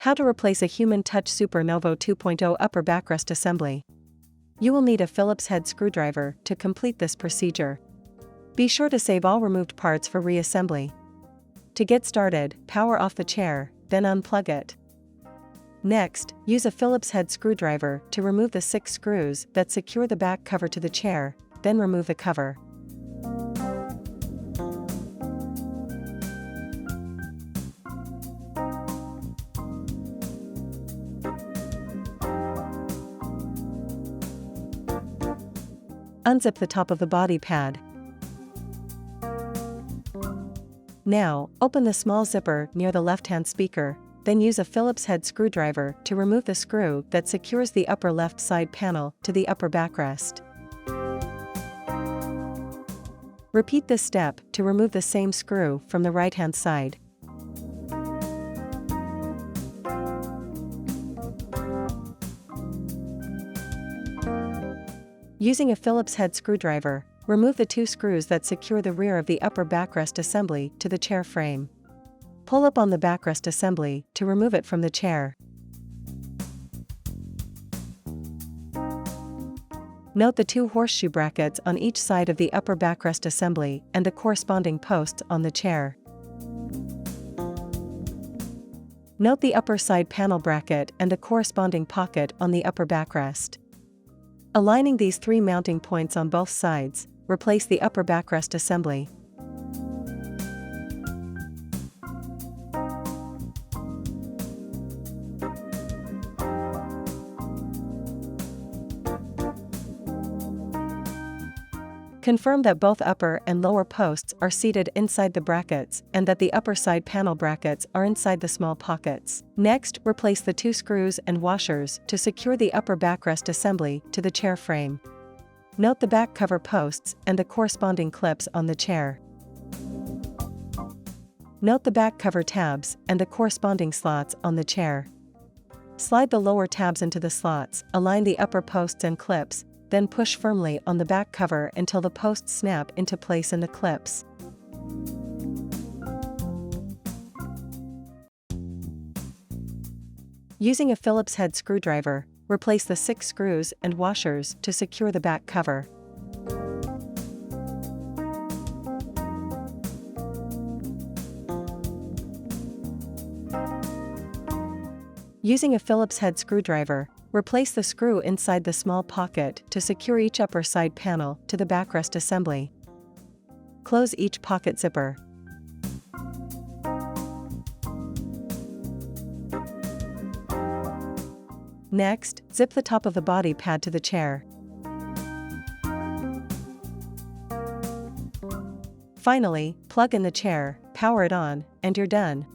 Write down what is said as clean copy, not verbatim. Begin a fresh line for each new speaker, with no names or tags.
How to replace a Human Touch Super Novo 2.0 upper backrest assembly. You will need a Phillips head screwdriver to complete this procedure. Be sure to save all removed parts for reassembly. To get started, power off the chair, then unplug it. Next, use a Phillips head screwdriver to remove the 6 screws that secure the back cover to the chair, then remove the cover. Unzip the top of the body pad. Now, open the small zipper near the left-hand speaker, then use a Phillips head screwdriver to remove the screw that secures the upper left side panel to the upper backrest. Repeat this step to remove the same screw from the right-hand side. Using a Phillips head screwdriver, remove the 2 screws that secure the rear of the upper backrest assembly to the chair frame. Pull up on the backrest assembly to remove it from the chair. Note the 2 horseshoe brackets on each side of the upper backrest assembly and the corresponding posts on the chair. Note the upper side panel bracket and the corresponding pocket on the upper backrest. Aligning these 3 mounting points on both sides, replace the upper backrest assembly. Confirm that both upper and lower posts are seated inside the brackets and that the upper side panel brackets are inside the small pockets. Next, replace the 2 screws and washers to secure the upper backrest assembly to the chair frame. Note the back cover posts and the corresponding clips on the chair. Note the back cover tabs and the corresponding slots on the chair. Slide the lower tabs into the slots, align the upper posts and clips, then push firmly on the back cover until the posts snap into place in the clips. Using a Phillips head screwdriver, replace the 6 screws and washers to secure the back cover. Using a Phillips head screwdriver, replace the screw inside the small pocket to secure each upper side panel to the backrest assembly. Close each pocket zipper. Next, zip the top of the body pad to the chair. Finally, plug in the chair, power it on, and you're done.